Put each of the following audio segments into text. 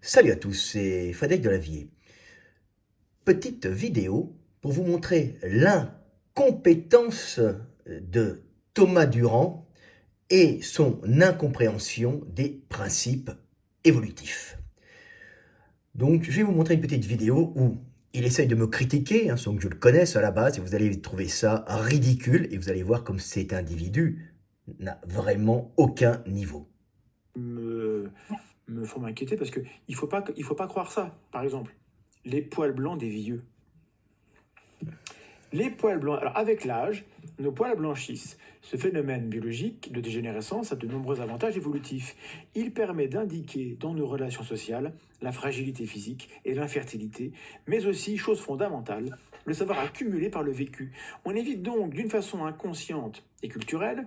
Salut à tous, c'est Frédéric Delavier. Petite vidéo pour vous montrer l'incompétence de Thomas Durand et son incompréhension des principes évolutifs. Donc je vais vous montrer une petite vidéo où il essaye de me critiquer, sans que je le connaisse à la base, et vous allez trouver ça ridicule, et vous allez voir comme cet individu n'a vraiment aucun niveau. me, me font m'inquiéter parce que il faut pas croire ça. Par exemple, les poils blancs des vieux. Les poils blancs, alors avec l'âge, nos poils blanchissent. Ce phénomène biologique de dégénérescence a de nombreux avantages évolutifs. Il permet d'indiquer dans nos relations sociales la fragilité physique et l'infertilité, mais aussi, chose fondamentale, le savoir accumulé par le vécu. On évite donc d'une façon inconsciente et culturelle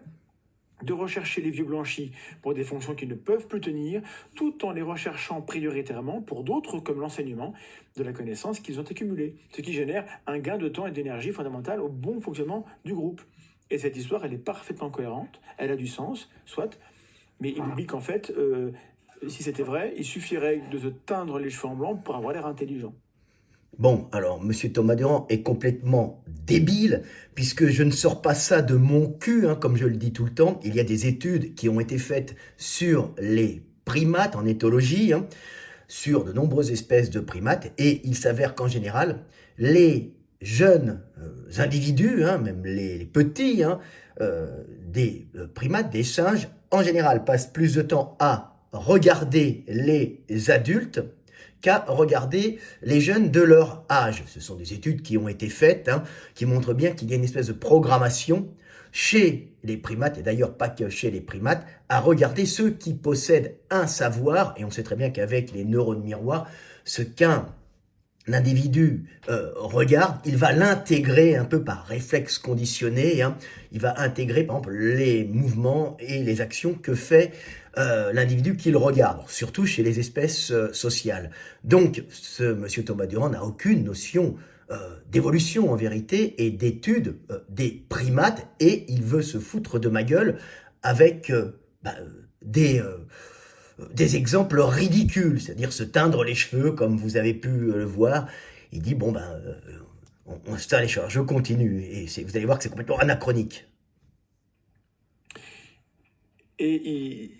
de rechercher les vieux blanchis pour des fonctions qui ne peuvent plus tenir, tout en les recherchant prioritairement pour d'autres comme l'enseignement de la connaissance qu'ils ont accumulée, ce qui génère un gain de temps et d'énergie fondamental au bon fonctionnement du groupe. Et cette histoire, elle est parfaitement cohérente, elle a du sens, soit, mais il oublie qu'en fait, si c'était vrai, il suffirait de se teindre les cheveux en blanc pour avoir l'air intelligent. Bon, alors, Monsieur Thomas Durand est complètement débile, puisque je ne sors pas ça de mon cul, comme je le dis tout le temps. Il y a des études qui ont été faites sur les primates en éthologie, sur de nombreuses espèces de primates, et il s'avère qu'en général, les jeunes individus, même les petits, des primates, des singes, en général, passent plus de temps à regarder les adultes qu'à regarder les jeunes de leur âge. Ce sont des études qui ont été faites, qui montrent bien qu'il y a une espèce de programmation chez les primates, et d'ailleurs pas que chez les primates, à regarder ceux qui possèdent un savoir, et on sait très bien qu'avec les neurones miroirs, ce qu'un l'individu regarde, il va l'intégrer un peu par réflexe conditionné, il va intégrer par exemple les mouvements et les actions que fait l'individu qu'il regarde, surtout chez les espèces sociales. Donc ce monsieur Thomas Durand n'a aucune notion d'évolution en vérité et d'étude des primates, et il veut se foutre de ma gueule avec des exemples ridicules, c'est-à-dire se teindre les cheveux, comme vous avez pu le voir. Il dit, bon, on se teint les cheveux. Je continue, et vous allez voir que c'est complètement anachronique. Et,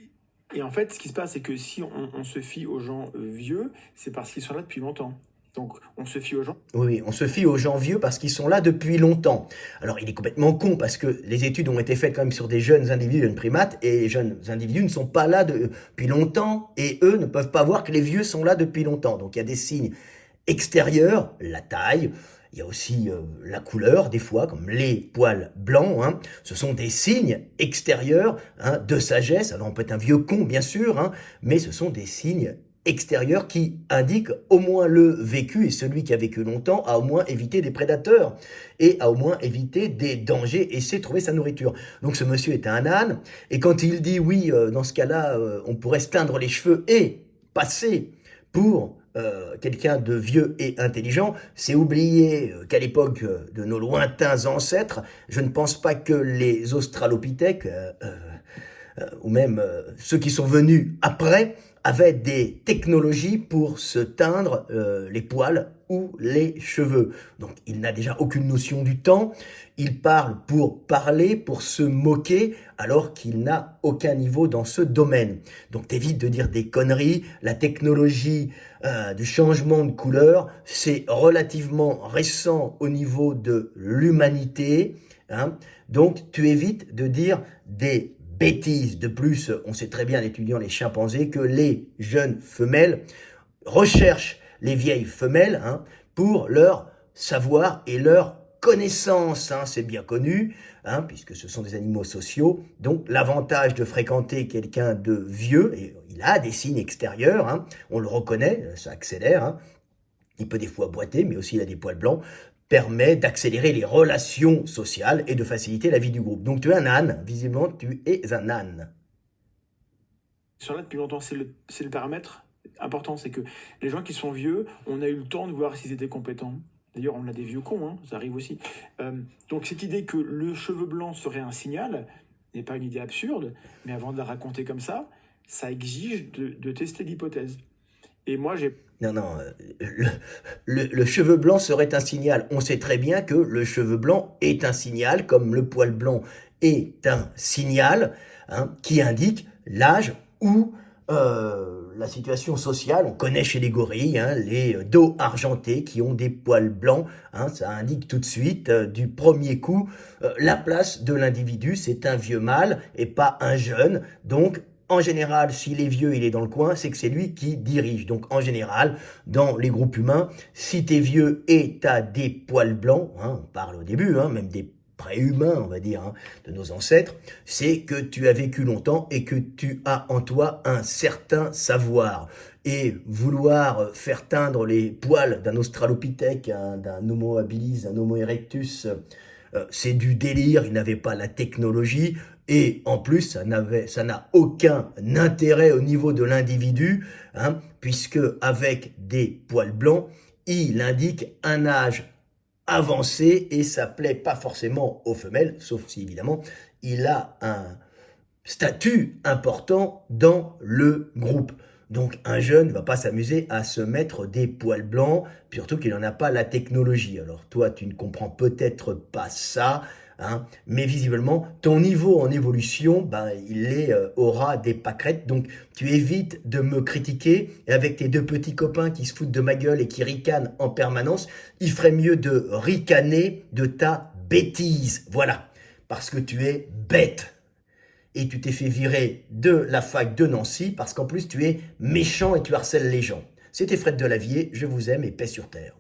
et en fait, ce qui se passe, c'est que si on se fie aux gens vieux, c'est parce qu'ils sont là depuis longtemps. Donc, on se fie aux gens. Oui, on se fie aux gens vieux parce qu'ils sont là depuis longtemps. Alors, il est complètement con parce que les études ont été faites quand même sur des jeunes individus, jeunes primates, et les jeunes individus ne sont pas là depuis longtemps, et eux ne peuvent pas voir que les vieux sont là depuis longtemps. Donc, il y a des signes extérieurs, la taille, il y a aussi la couleur, des fois, comme les poils blancs. Ce sont des signes extérieurs de sagesse. Alors, on peut être un vieux con, bien sûr, mais ce sont des signes extérieur qui indique au moins le vécu, et celui qui a vécu longtemps a au moins évité des prédateurs et a au moins évité des dangers et sait trouver sa nourriture. Donc ce monsieur est un âne, et quand il dit oui, dans ce cas-là, on pourrait se teindre les cheveux et passer pour quelqu'un de vieux et intelligent, c'est oublier qu'à l'époque de nos lointains ancêtres, je ne pense pas que les australopithèques ou même ceux qui sont venus après, avaient des technologies pour se teindre les poils ou les cheveux. Donc il n'a déjà aucune notion du temps, il parle pour parler, pour se moquer, alors qu'il n'a aucun niveau dans ce domaine. Donc t'évites de dire des conneries, la technologie du changement de couleur, c'est relativement récent au niveau de l'humanité, donc tu évites de dire des bêtises. De plus, on sait très bien en étudiant les chimpanzés que les jeunes femelles recherchent les vieilles femelles pour leur savoir et leur connaissance. C'est bien connu, puisque ce sont des animaux sociaux. Donc l'avantage de fréquenter quelqu'un de vieux, et il a des signes extérieurs, on le reconnaît, ça accélère, il peut des fois boiter, mais aussi il a des poils blancs, permet d'accélérer les relations sociales et de faciliter la vie du groupe. Donc tu es un âne, visiblement tu es un âne. Ils sont là depuis longtemps. C'est le paramètre important. C'est que les gens qui sont vieux, on a eu le temps de voir s'ils étaient compétents. D'ailleurs, on a des vieux cons, ça arrive aussi. Donc cette idée que le cheveu blanc serait un signal n'est pas une idée absurde, mais avant de la raconter comme ça exige de tester l'hypothèse. Et moi, j'ai Non, non, le cheveu blanc serait un signal. On sait très bien que le cheveu blanc est un signal, comme le poil blanc est un signal, hein, qui indique l'âge ou la situation sociale. On connaît chez les gorilles, hein, les dos argentés qui ont des poils blancs, hein, ça indique tout de suite, du premier coup, la place de l'individu. C'est un vieux mâle et pas un jeune. Donc, en général, s'il est vieux, il est dans le coin, c'est que c'est lui qui dirige. Donc, en général, dans les groupes humains, si t'es vieux et t'as des poils blancs, hein, on parle au début, hein, même des préhumains, on va dire, hein, de nos ancêtres, c'est que tu as vécu longtemps et que tu as en toi un certain savoir. Et vouloir faire teindre les poils d'un australopithèque, hein, d'un homo habilis, d'un homo erectus, c'est du délire, il n'avait pas la technologie, et en plus, ça n'a aucun intérêt au niveau de l'individu, hein, puisque avec des poils blancs, il indique un âge avancé, et ça plaît pas forcément aux femelles, sauf si évidemment, il a un statut important dans le groupe. Donc un jeune ne va pas s'amuser à se mettre des poils blancs, surtout qu'il n'en a pas la technologie. Alors toi, tu ne comprends peut-être pas ça, hein, mais visiblement, ton niveau en évolution, ben, aura des pâquerettes. Donc tu évites de me critiquer, et avec tes deux petits copains qui se foutent de ma gueule et qui ricanent en permanence, il ferait mieux de ricaner de ta bêtise. Voilà, parce que tu es bête. Et tu t'es fait virer de la fac de Nancy parce qu'en plus tu es méchant et tu harcèles les gens. C'était Fred Delavier, je vous aime et paix sur terre.